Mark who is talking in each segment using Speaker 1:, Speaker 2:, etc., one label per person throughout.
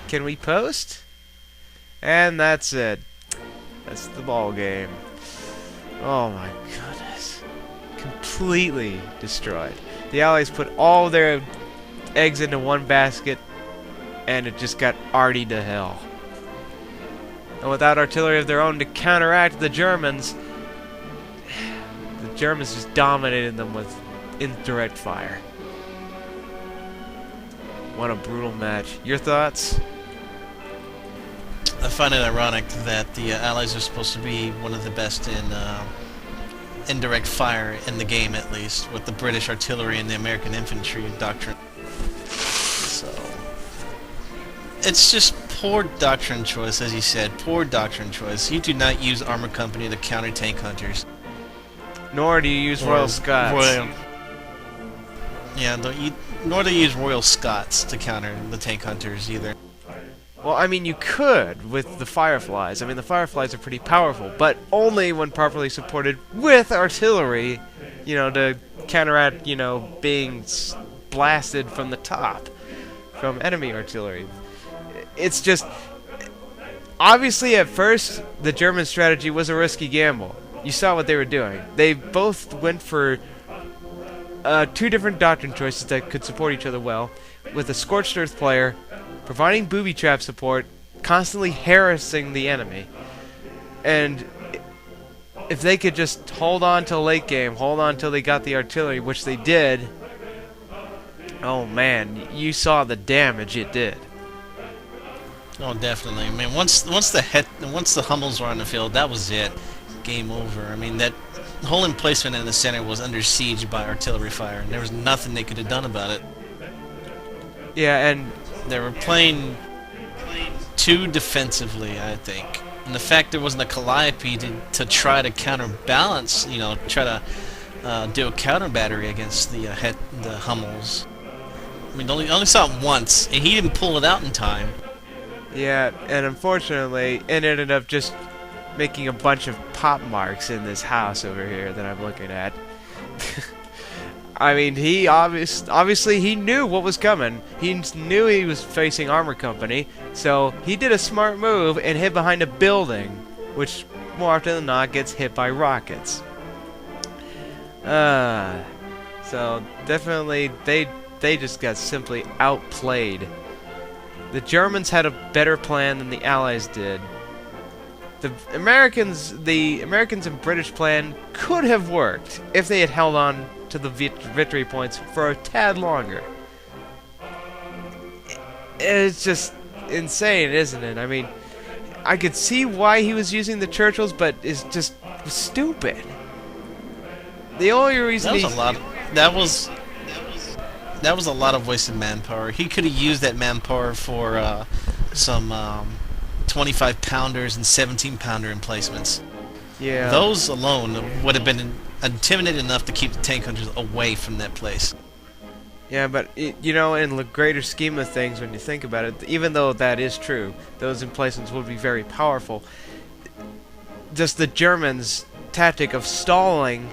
Speaker 1: Can we post? And that's it. That's the ball game. Oh my goodness. Completely destroyed. The Allies put all their eggs into one basket, and it just got arty to hell. And without artillery of their own to counteract the Germans just dominated them with indirect fire. What a brutal match. Your thoughts?
Speaker 2: I find it ironic that the Allies are supposed to be one of the best in indirect fire in the game, at least, with the British artillery and the American infantry doctrine. So, it's just poor doctrine choice, as you said. Poor doctrine choice. You do not use armor company to counter tank hunters.
Speaker 1: Nor do you use Royal Scots.
Speaker 2: Nor do you use Royal Scots to counter the tank hunters either.
Speaker 1: Well, I mean, you could with the Fireflies. I mean, the Fireflies are pretty powerful, but only when properly supported with artillery, to counteract, being blasted from the top from enemy artillery. It's just, obviously at first, the German strategy was a risky gamble. You saw what they were doing. They both went for two different doctrine choices that could support each other well, with a Scorched Earth player providing booby trap support, constantly harassing the enemy. And if they could just hold on till late game, hold on till they got the artillery, which they did, oh man, you saw the damage it did.
Speaker 2: Oh, definitely. I mean, once the Hummels were on the field, that was it. Game over. I mean, that whole emplacement in the center was under siege by artillery fire, and there was nothing they could have done about it.
Speaker 1: Yeah, and
Speaker 2: they were playing too defensively, I think. And the fact there wasn't a Calliope to try to counterbalance, try to do a counter battery against the Hummels. I mean, only saw it once, and he didn't pull it out in time.
Speaker 1: Yeah, and unfortunately, it ended up just making a bunch of pop marks in this house over here that I'm looking at. I mean, he obviously he knew what was coming. He knew he was facing armor company, so he did a smart move and hid behind a building, which more often than not gets hit by rockets. So definitely they just got simply outplayed. The Germans had a better plan than the Allies did. The Americans and British plan could have worked if they had held on to the victory points for a tad longer. It's just insane, isn't it? I mean, I could see why he was using the Churchills, but it's just stupid. The only reason
Speaker 2: that was a lot of wasted manpower. He could have used that manpower for some 25-pounders and 17-pounder emplacements.
Speaker 1: Yeah.
Speaker 2: Those alone would have been intimidating enough to keep the tank hunters away from that place.
Speaker 1: Yeah, but in the greater scheme of things, when you think about it, even though that is true, those emplacements would be very powerful. Just the Germans' tactic of stalling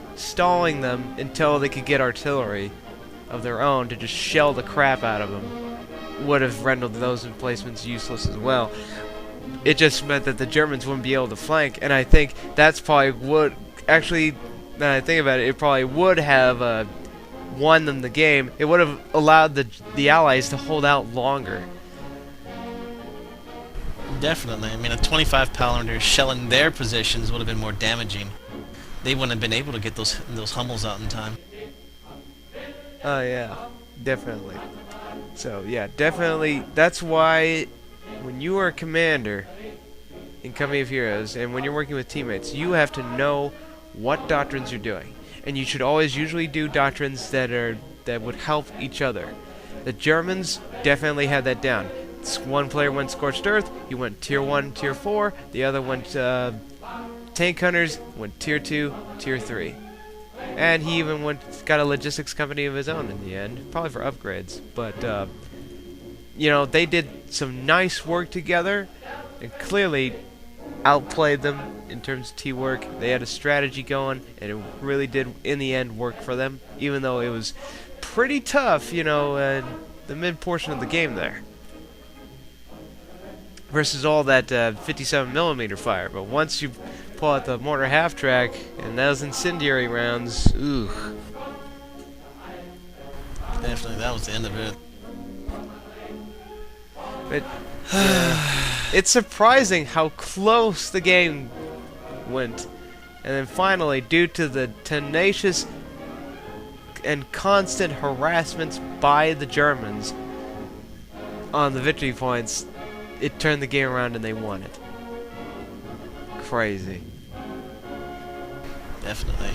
Speaker 1: them until they could get artillery of their own to just shell the crap out of them would have rendered those emplacements useless as well. It just meant that the Germans wouldn't be able to flank, and I think that's probably what actually, now that I think about it, it probably would have won them the game. It would have allowed the Allies to hold out longer.
Speaker 2: Definitely. I mean, a 25-pounder shelling their positions would have been more damaging. They wouldn't have been able to get those Hummels out in time.
Speaker 1: Oh yeah, definitely. So yeah, definitely. That's why when you are a commander in Company of Heroes, and when you're working with teammates, you have to know what doctrines you're doing, and you should always usually do doctrines that would help each other. The Germans definitely had that down. One player went Scorched Earth, he went Tier 1, Tier 4, the other went Tank Hunters, went Tier 2, Tier 3. And he even got a logistics company of his own in the end, probably for upgrades. But, they did some nice work together, and clearly outplayed them in terms of teamwork. They had a strategy going, and it really did, in the end, work for them, even though it was pretty tough, the mid-portion of the game there. versus all that 57mm fire. But once you pull out the mortar half-track and those incendiary rounds, ooh.
Speaker 2: Definitely, that was the end of it.
Speaker 1: But it's surprising how close the game went. And then finally, due to the tenacious and constant harassments by the Germans on the victory points, it turned the game around and they won it. Crazy.
Speaker 2: Definitely.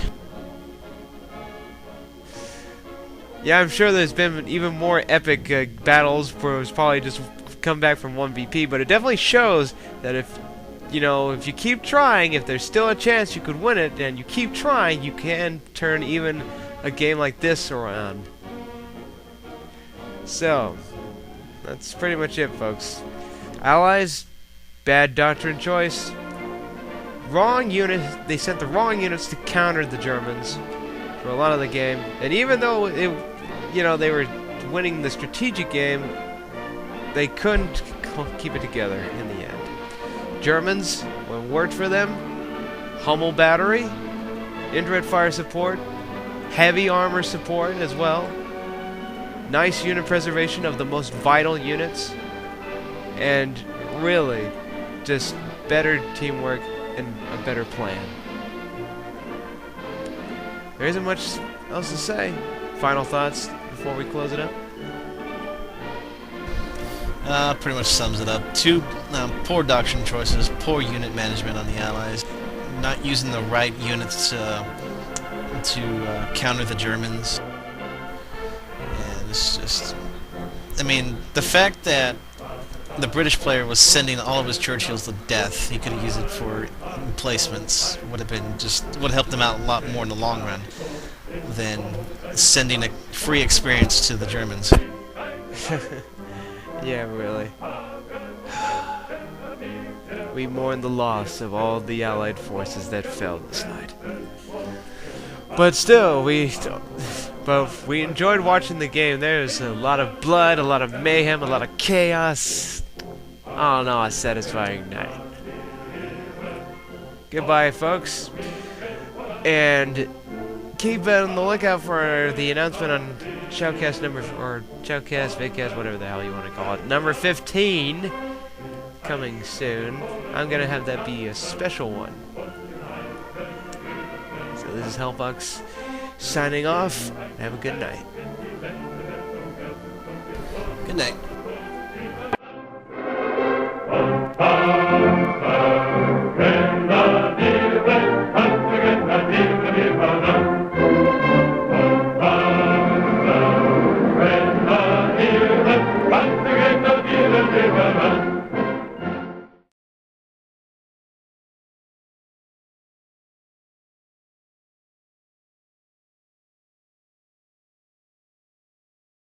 Speaker 1: Yeah, I'm sure there's been even more epic battles where it was probably just come back from 1VP, but it definitely shows that if you keep trying, if there's still a chance you could win it, and you keep trying, you can turn even a game like this around. So, that's pretty much it, folks. Allies, bad doctrine choice. Wrong unit. They sent the wrong units to counter the Germans for a lot of the game, and even though they were winning the strategic game, they couldn't keep it together in the end. Germans, what worked for them, Hummel battery, indirect fire support, heavy armor support as well, nice unit preservation of the most vital units, and really just better teamwork and a better plan. There isn't much else to say. Final thoughts before we close it up?
Speaker 2: Pretty much sums it up. Two poor doctrine choices, poor unit management on the Allies, not using the right units to counter the Germans. And it's just, I mean, the fact that the British player was sending all of his Churchills to death, he could have used it for emplacements, would have helped them out a lot more in the long run than sending a free experience to the Germans.
Speaker 1: Yeah, really. We mourn the loss of all the Allied forces that fell this night. But still, we enjoyed watching the game. There's a lot of blood, a lot of mayhem, a lot of chaos. Oh no, a satisfying night. Goodbye, folks. And keep on the lookout for the announcement on Shoutcast Shoutcast, Vidcast, whatever the hell you want to call it. Number 15, coming soon. I'm going to have that be a special one. So this is Hellbucks signing off. Have a good night.
Speaker 2: Good night.